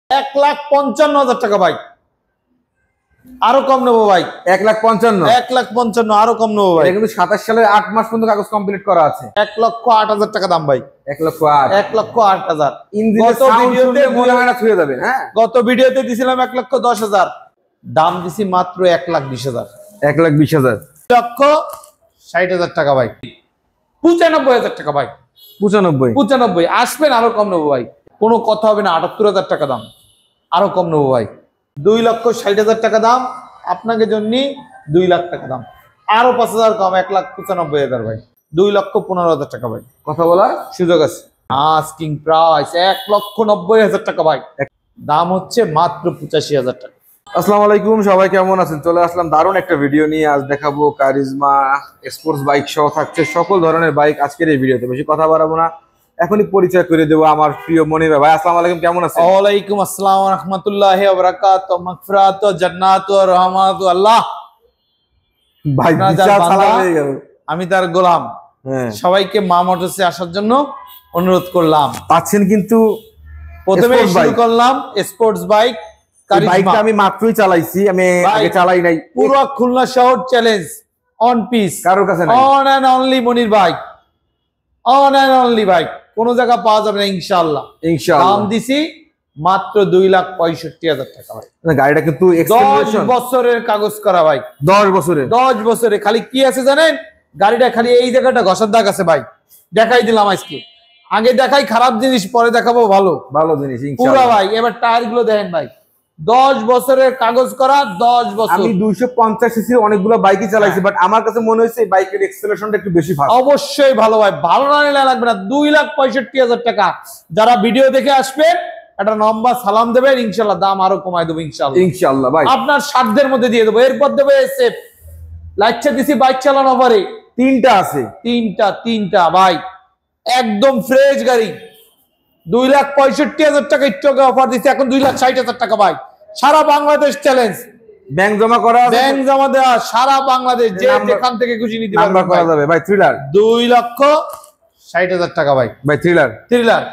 1,55,000 টাকা ভাই, আরো কম নেবো ভাই। 1,55,000, 1,55,000 আরো কম নেবো ভাই। কিন্তু 27 সালের 8 মাস পর্যন্ত কাগজ কমপ্লিট করা আছে। 1,08,000 টাকা দাম ভাই। 1,08,000, 1,08,000। ইঞ্জিনের সাউন্ড শুনলে মনে হয় না ছুঁয়ে যাবেন। হ্যাঁ, গত ভিডিওতে দিছিলাম 1,10,000, দাম দিছি মাত্র 1,20,000। 1,20,000, 1,60,000 টাকা ভাই। 95,000 টাকা ভাই। 95 আসবেন, আরো কম নেবো ভাই। কোনো কথা হবে না। 78,000 টাকা দাম, আরো কম নেবো ভাই। 2,60,000 টাকা দাম, আপনাকে জন্য 2 লাখ টাকা দাম, আরো 5,000 কম, 1,95,000 ভাই। 2,15,000 টাকা ভাই। কথা বলার সুযোগ আছে। আস্কিং প্রাইস 1,90,000 টাকা ভাই। দাম হচ্ছে মাত্র 85,000 টাকা। আসসালামু আলাইকুম, সবাই কেমন আছেন? চলে আসলাম দারুণ একটা ভিডিও নিয়ে। আজ দেখাবো কারিজমা স্পোর্টস বাইক সহ থাকছে সকল ধরনের বাইক আজকের এই ভিডিওতে। বেশি কথা বাড়াবো না, এখনই পরিচয় করে দেবো আমার প্রিয় মনির ভাই। আসসালামু আলাইকুম, কেমন আছেন? ওয়ালাইকুম আসসালাম ওয়া রাহমাতুল্লাহি ওয়া বারাকাতুহু। মাগফিরাত ওয়া জান্নাত ওয়া রহমাত আল্লাহ। ভাই বিশাল সালাম হয়ে গেল। আমি তার গোলাম। হ্যাঁ, সবাইকে মা মোটরসে আসার জন্য অনুরোধ করলাম। পাচ্ছেন কিন্তু প্রথমে শুরু করলাম স্পোর্টস বাইক। বাইকটা আমি মাত্রই চালাইছি, আমি আগে চালাই নাই। পুরো খুলনা শহর চ্যালেঞ্জ অন পিস, কারোর কাছে নাই। অন এন্ড অনলি মনির bike, one and only bike. কোন জায়গা পাওয়া যাবে না ইনশাআল্লাহ। দাম দিছি মাত্র 2,65,000 টাকা ভাই। গাড়িটা কিন্তু 10 বছরের কাগজ করা ভাই। 10 বছরে খালি কি আছে জানেন? গাড়িটা খালি এই জায়গাটা ঘষার দাগ আছে ভাই। দেখাই দিলাম আজকে। আগে দেখাই খারাপ জিনিস, পরে দেখাবো ভালো ভালো জিনিস পুরো ভাই। এবার টায়ার গুলো দেখেন ভাই, 10 বছরের কাগজ করা। 10 বছর। আমি 250 সিসি অনেকগুলো বাইকই চালাইছি, বাট আমার কাছে মনে হয়েছে এই বাইকের এক্সেলারেশনটা একটু বেশি ভালো। অবশ্যই ভালো ভাই, ভালো না নিলে লাগবে না। 2,65,000 টাকা। যারা ভিডিও দেখে আসবেন একটা নম্বর সালাম দেবেন, ইনশাআল্লাহ দাম আরো কমায় দেবো ইনশাআল্লাহ ভাই। আপনার সাধ্যের মধ্যে দিয়ে দেবো। এরপর দেবো এসএফ লাইটটা দিছি বাইক চালানো পারে। তিনটা আছে, তিনটা ভাই, একদম ফ্রেশ গাড়ি। 2,65,000 টাকা স্টকে অফার দিচ্ছে, এখন 2,60,000 টাকা ভাই। সারা বাংলাদেশ চ্যালেঞ্জ, ব্যাংক জমা করা, ব্যাংক জমা দেওয়া, সারা বাংলাদেশ যে যেখান থেকে খুশি নিতে পারবে করা যাবে ভাই। থ্রিলার 2,60,000 টাকা ভাই। ভাই থ্রিলার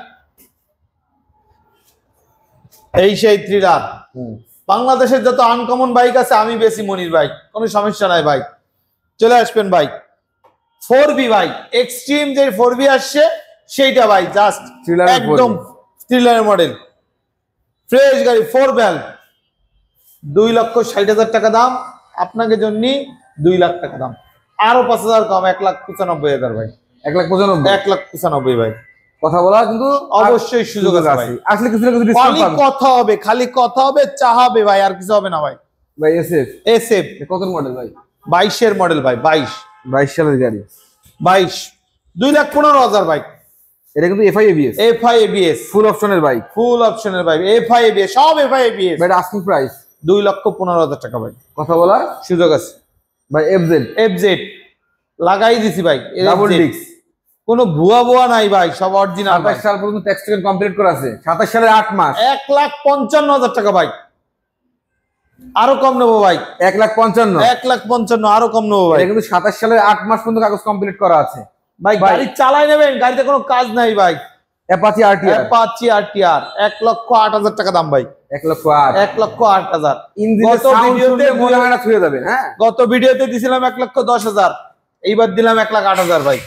এই সেই থ্রিলার। বাংলাদেশের যত আনকমন বাইক আছে আমি বেশি মনির ভাই, কোনো সমস্যা নাই ভাই। চলে আসবেন ভাই। 4B ভাই, এক্সট্রিম যে 4B আসছে সেইটা ভাই, জাস্ট একদম থ্রিলারের মডেল, ফ্রেশ গাড়ি, 4 ভ্যালভ। 2,60,000 টাকা দাম, আপনাকে জন্য 2 লাখ টাকা দাম, আরো 5,000 কম, 1,95,000 ভাই। 1,95,000 ভাই। কথা বলা কিন্তু অবশ্যই সুযোগ আছে ভাই। আসলে কিছু না কিছু ডিসকাউন্ট পাবেন। কথা হবে, খালি কথা হবে, চাহাবে ভাই, আর কিছু হবে না ভাই। ভাই এসএফ কত মডেল ভাই? 22 এর মডেল ভাই। 22 সালের গাড়ি। 2,15,000 ভাই। এটা কিন্তু এফআই এবিএস ফুল অপশনের বাইক। এফআই এবিএস সব এফআই এবিএস ভাই। আস্কিং প্রাইস 2,15,000 টাকা ভাই। কথা বলার সুযোগ আছে ভাই। এফজেড লাগাই দিছি ভাই, ডাবল ডিস্ক, কোনো ভুয়া নাই ভাই, সব অরিজিনাল। 27 সাল পর্যন্ত ট্যাক্স রিটার্ন কমপ্লিট করা আছে। 27 সালের 8 মাস। 1,55,000 টাকা ভাই, আরো কম নেবো ভাই। 1,55,000 আরো কম নেবো ভাই। কিন্তু 27 সালের 8 মাস পর্যন্ত কাগজ কমপ্লিট করা আছে ভাই। গাড়ি চালাই নেবেন, গাড়িতে কোনো কাজ নাই ভাই। অ্যাপাচি আরটিআর 1,08,000 টাকা দাম ভাই। 1,08,000। ইঞ্জিনের সাউন্ড শুনলে মনে হয় না ছুঁয়ে যাবে। হ্যাঁ, গত ভিডিওতে দিছিলাম 1,10,000, এইবার দিলাম 1,08,000 ভাই।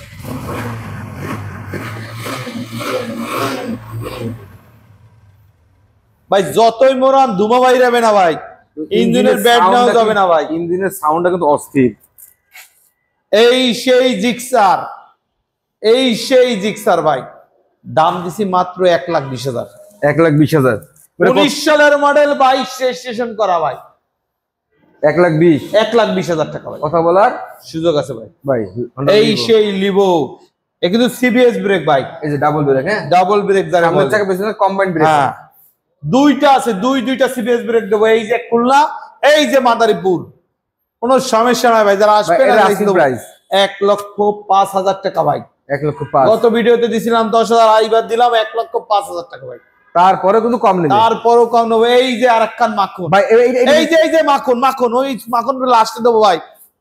ভাই যতই মোরান ধুমা বাইরাবে না ভাই, ইঞ্জিনের ব্যাড নাও যাবে না ভাই। ইঞ্জিনের সাউন্ডটা কিন্তু অস্থির। এই সেই জিক্সার ভাই। দাম দিছি মাত্র 1,20,000। 1,20,000 19 সালের মডেল, 22 রেজিস্ট্রেশন করা ভাই। 1,20,000 টাকা ভাই। কথা বলার সুযোগ আছে ভাই। এই সেই লিভো, এ কিন্তু সিবিএস ব্রেক ভাই। এই যে ডাবল ব্রেক। হ্যাঁ, ডাবল ব্রেক, সামনের চাকা পেছনে কম্বাইন্ড ব্রেক। হ্যাঁ, দুইটা আছে, দুইটা সিবিএস ব্রেক দেবো। এই যে খুলনা, এই যে মাদারীপুর, কোনো সমস্যা নাই ভাই। যারা আসবেন 1,05,000 টাকা ভাই। 1,05,000 গত ভিডিওতে দিছিলাম 10,000, এইবার দিলাম 1,05,000 টাকা ভাই। তারপরে কিন্তু কম নেই, তারপরও কম নেবো। এই যে আরেকখান মাখন ভাই, এই যে মাখন, ওই মাখন লাস্টে দেবো ভাই।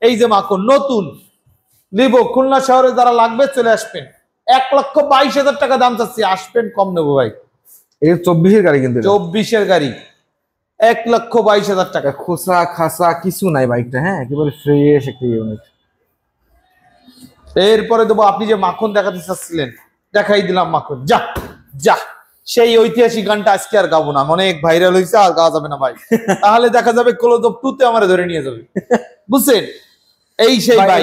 এই যে মাখন নতুন লিবো, খুলনা শহরে যারা লাগবে চলে আসবেন। 1,22,000 টাকা দাম চাচ্ছি, আসবেন কম নেবো ভাই। এই 24 এর গাড়ি কিন্তু 24-এর গাড়ি 1,22,000 টাকা। খোসা খাসা কিছু নাই বাইকটা, হ্যাঁ একেবারে ফ্রেশ একটা ইউনিট। এরপরে দেবো, আপনি যে মাখন দেখাতে চাচ্ছিলেন, দেখাই দিলাম মাখন। যা যা, সেই ঐতিহাসিক গানটা আজকে আর গাবো না, অনেক ভাইরাল হয়েছে, আর গাওয়া যাবে না ভাই। তাহলে দেখা যাবে ক্লোজ অফ 2 তে আমারে ধরে নিয়ে যাবে, বুঝছেন? এই সেই ভাই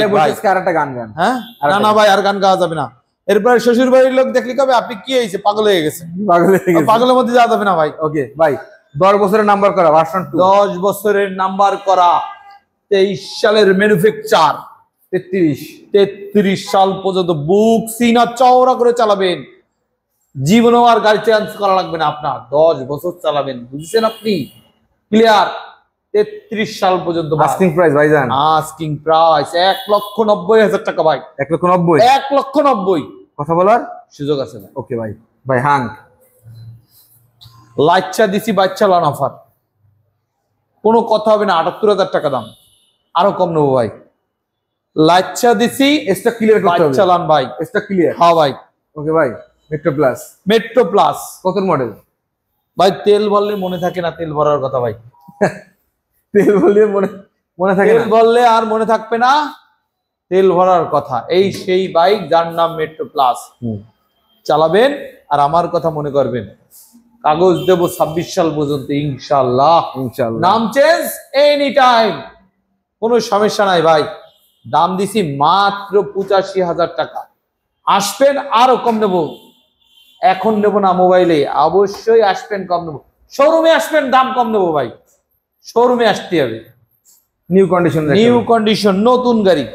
আরেকটা গান গান। হ্যাঁ না না ভাই, আর গান গাওয়া যাবে না। এরপরে শ্বশুর বাড়ির লোক দেখলি কবে আপনি কি হয়েছে, পাগল হয়ে গেছে, পাগলের মধ্যে যাওয়া যাবে না ভাই। ওকে ভাই, 10 বছরের নাম্বার করা ভার্সন 2, 10 বছরের নাম্বার করা, 23 সালের ম্যানুফ্যাকচার, 33 সাল পর্যন্ত বুক সিনা চওড়া করে চালাবেন, জীবনেও আর গাড়ি চেঞ্জ করা লাগবে না আপনার, 10 বছর চালাবেন, বুঝছেন আপনি? ক্লিয়ার? 33 সাল পর্যন্ত। আস্কিং প্রাইস ভাইজান, আস্কিং প্রাইস 1,90,000 টাকা ভাই। 1,90,000, 1,90,000 কথা বলার সুযোগ আছে ভাই। ওকে ভাই, ভাই হাং লাচ্চা দিছি, বাচ্চা লন অফার, কোনো কথা হবে না, 78,000 টাকা দাম, আরো কম নেবো ভাই। লাচ্চা দিছি, স্টক ক্লিয়ার করতে হবে, বাচ্চা লন ভাই, স্টক ক্লিয়ার। হ্যাঁ ভাই। ওকে ভাই, মেট্রো প্লাস, মেট্রো প্লাস কত মডেল ভাই? তেল বললে মনে থাকে না, তেল ভরার কথা ভাই। তেল বললে মনে থাকে তেল বললে আর মনে থাকবে না, তেল ভরার কথা। এই সেই বাইক যার নাম মেট্রো প্লাস, চালাবেন আর আমার কথা মনে করবেন। কাগজ দেবো 26 সাল পর্যন্ত ইনশাআল্লাহ। ইনশাআল্লাহ, নাম চেঞ্জ এনি টাইম, কোনো সমস্যা নাই ভাই। দাম দিছি মাত্র 85,000 টাকা। আসবেন, আরো কম নেবো, এখন নেবো না মোবাইলে, অবশ্যই আসবেন, কম নেবো। শোরুমে আসবেন, দাম কম নেবো ভাই, শোরুমে আসতে হবে। নিউ কন্ডিশন, নিউ কন্ডিশন, নতুন গাড়ি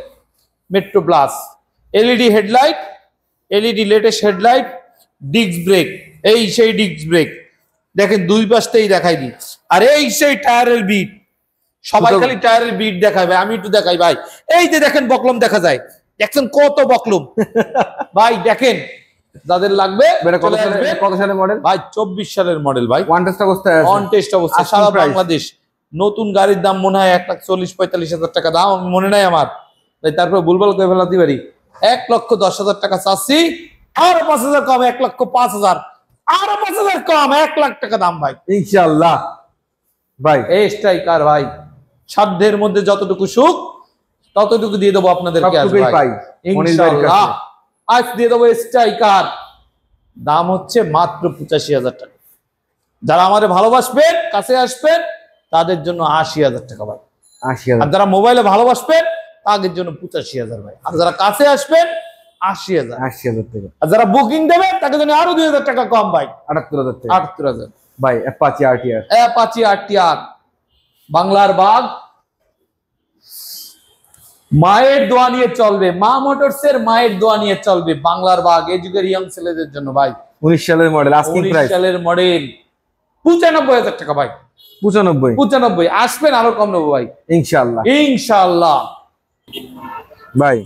metro plus, LED headlight, LED latest headlight, disc brake, এই সেই ডিস্ক ব্রেক দেখেন, দুই পাশতেই দেখাই দিই। আর এই সেই টায়ারের বিট, সবাই খালি টায়ারের বিট দেখাবে, আমি একটু দেখাই ভাই। এই যে দেখেন বকলম দেখা যায়, দেখছেন কত বকলম ভাই, দেখেন। যাদের লাগবে কত সালের মডেল ভাই? 24 সালের মডেল ভাই, ওয়ান টেস্ট অবস্থায় আছে, অন টেস্ট অবস্থা, সারা বাংলাদেশ। নতুন গাড়ির দাম মনে হয় 1,40,000-45,000 টাকা দাম, আমি মনে নাই আমার, তাই তারপরে ভুলভাল করে ফেলাতে পারি। 1,10,000 টাকা চাচ্ছি, আরো 5,000 কম, 1,05,000, আরো 5,000 কম, 1,00,000 টাকা দাম ভাই ইনশাআল্লাহ। ভাই এই স্ট্রাইকার ভাই, সাধ্যের মধ্যে যতটুকু সুখ ততটুকু দিয়ে দেবো আপনাদেরকে ইনশাআল্লাহ। আজ দিয়ে দেবো স্ট্রাইকার, দাম হচ্ছে মাত্র 85,000 টাকা। যারা আমাদের ভালোবাসবেন, কাছে আসবেন, তাদের জন্য 80,000 টাকা ভাই। 80,000। আর যারা মোবাইলে ভালোবাসবেন তাদের জন্য 85,000 ভাই। আর যারা কাছে আসবেন 80,000। 80,000 টাকা। আর যারা বুকিং দেবেন তাদের জন্য আরো 2,000 টাকা কম ভাই, 78,000 টাকা। 78,000 ভাই অ্যাপাচি আরটিআর, অ্যাপাচি আরটিআর, বাংলার বাগ, মায়ের দোয়া নিয়ে চলবে, মা মোটরস এর মায়ের দোয়া নিয়ে চলবে। বাংলার বাগ এই যুগের ইয়ং ছেলেদের জন্য ভাই। 19 সালের মডেল, আস্কিং প্রাইস 19 সালের মডেল, 95,000 টাকা ভাই। 95 আসবেন, আরো কম নেবো ভাই ইনশাআল্লাহ। ইনশাআল্লাহ। ভাই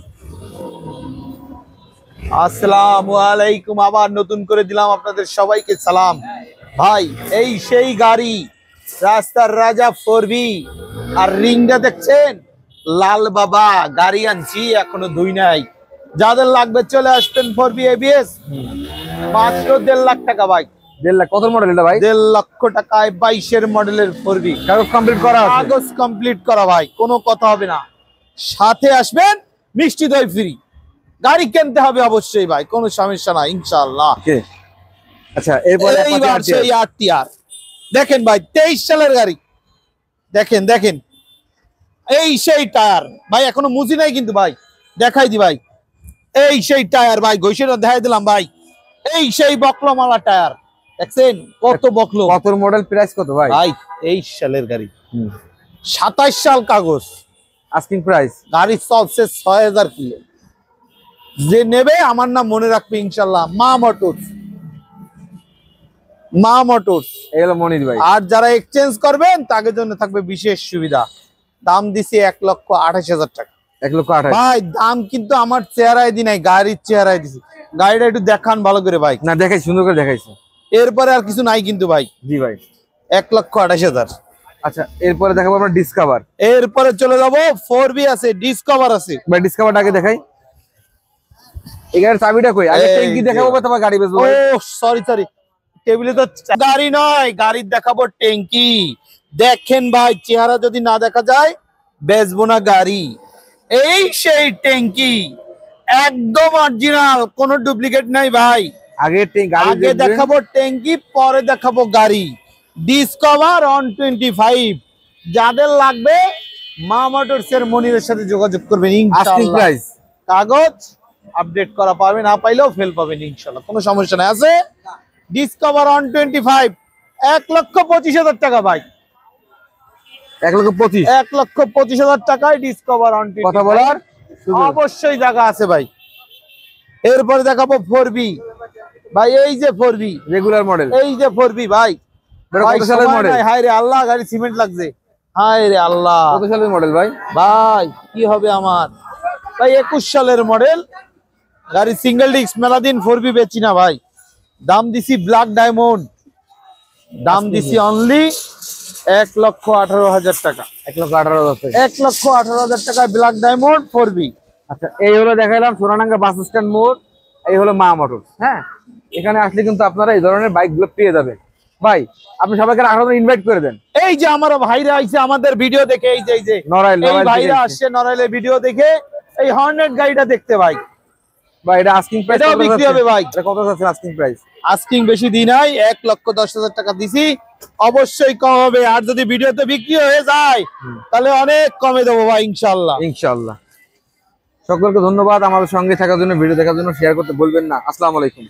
আসসালামু আলাইকুম, আবার নতুন করে দিলাম আপনাদের সবাইকে সালাম। ভাই এই সেই গাড়ি, রাস্তার রাজা 4B, আর রিংটা দেখছেন লাল বাবা, গাড়ি আনছি এখনো ধুই নাই। যাদের লাগবে চলে আসবেন 4B ABS, মাত্র 1.5 লাখ টাকা ভাই। 1.5 লাখ। কত মডেল এটা ভাই? 1.5 লক্ষ টাকায় 22 মডেলের 4B, কাগজ কমপ্লিট করা আছে? কাগজ কমপ্লিট করা ভাই, কোনো কথা হবে না। সাথে আসবেন, মিষ্টি দই ফ্রি। গাড়ি কিনতে হবে অবশ্যই ভাই, কোনো সমস্যা নাই ইনশাআল্লাহ। আচ্ছা, এরপরে সেই আরটিআর দেখেন ভাই, 23 সালের গাড়ি, দেখেন দেখেন, এই সেই টায়ার ভাই, এখনো মুজি নাই কিন্তু ভাই, দেখাই দি ভাই। এই সেই টায়ার ভাই, ঘষেটা দেখাই দিলাম ভাই। এই সেই বকলমালা টায়ার, দেখছেন কত বকলো। কত মডেল, প্রাইস কত ভাই? ভাই 23 সালের গাড়ি, 27 সাল কাগজ, আস্কিং প্রাইস। গাড়ি চলছে 6,000 কিলো। যে নেবে আমার নাম মনে রাখবে ইনশাল্লাহ, মা মোটরস, মা মোটরস। এগুলো মনির ভাই। আর যারা এক্সচেঞ্জ করবেন তাদের জন্য থাকবে বিশেষ সুবিধা। দাম দিছি 1,28,000 টাকা। 1,28,000 ভাই দাম কিন্তু আমার চেহারায় দি নাই, গাড়ির চেহারায় দিছি। গাড়িটা একটু দেখান ভালো করে ভাই। না দেখাই, সুন্দর করে দেখাইছে। এরপরে আর কিছু নাই কিন্তু ভাই। জি ভাই, 1,28,000। আচ্ছা, এরপরে দেখাবো আমরা ডিসকভার। এরপরে চলে যাবো 4B আছে, ডিসকভার আছে ভাই। ডিসকভারটা আগে দেখাই। এই গাড়ির চাবিটা কই? আগে ট্যাঙ্কি দেখাবো, তারপর গাড়ি বেচবো। ও সরি সরি, টেবিলে তো গাড়ি নয়, গাড়ির দেখাবো ট্যাঙ্কি। দেখেন ভাই, চেহারা যদি না দেখা যায় বেচবো না গাড়ি। এই সেই ট্যাঙ্কি, একদম অরিজিনাল, কোনো ডুপ্লিকেট নাই ভাই। আগে গাড়ি আগে দেখাবো ট্যাঙ্কি, পরে দেখাবো গাড়ি। ডিসকভার 125, যাদের লাগবে মা মোটরস এর মনিরের সাথে যোগাযোগ করবেন আস্কিং ইনশাআল্লাহ। প্রাইস কাগজ আপডেট করা পাবে, না পাইলেও ফেল পাবেন ইনশাআল্লাহ, কোনো সমস্যা নাই। আছে ডিসকভার 125, 1,25,000 টাকা ভাই। 1,25,000 1,25,000 টাকায় ডিসকভার 125। কথা বলার অবশ্যই জায়গা আছে ভাই। এরপরে দেখাবো 4B ভাই। এই যে 4B রেগুলার মডেল, এই যে 4B ভাই। ভাই কত সালের সময় মডেল? নাই, হায় রে আল্লাহ, গাড়ি সিমেন্ট লাগছে, হায় রে আল্লাহ। কত সালের মডেল ভাই? ভাই কি হবে আমার ভাই, 21 সালের মডেল গাড়ি, সিঙ্গেল ডিস্ক। মেলা দিন 4B বেচি না ভাই। দাম দিছি ব্ল্যাক ডায়মন্ড, দাম দিছি অনলি 1,18,000 টাকা। 1,18,000 টাকা। 1,18,000 টাকায় ব্ল্যাক ডায়মন্ড 4B। আচ্ছা, এই হলো দেখাইলাম সোনাডাঙ্গা বাস স্ট্যান্ড মোড়, এই হলো মা মোটরস। হ্যাঁ, এখানে আসলে কিন্তু আপনারা এই ধরনের বাইক গুলো পেয়ে যাবেন। ভাই আপনি সবাইকে আরো ইনভাইট করে দেন। এই যে আমার ভাইরা আইছে আমাদের ভিডিও দেখে, এই যে নড়াইল এই ভাইরা আসছে নড়াইলের ভিডিও দেখে এই হর্নেট গাড়িটা দেখতে ভাই। ভাই এটা আস্কিং প্রাইস এটাও বিক্রি হবে ভাই। এটা কত আছে আস্কিং প্রাইস? আস্কিং বেশি দিন নাই, 1,10,000 টাকা দিছি, অবশ্যই কম হবে। আর যদি ভিডিওতে বিক্রি হয়ে যায় তাহলে অনেক কমে দেবো ভাই ইনশাআল্লাহ। ইনশাআল্লাহ। সকলকে ধন্যবাদ আমাদের সঙ্গে থাকার জন্য, ভিডিও দেখার জন্য। শেয়ার করতে বলবেন না। আসসালামু আলাইকুম।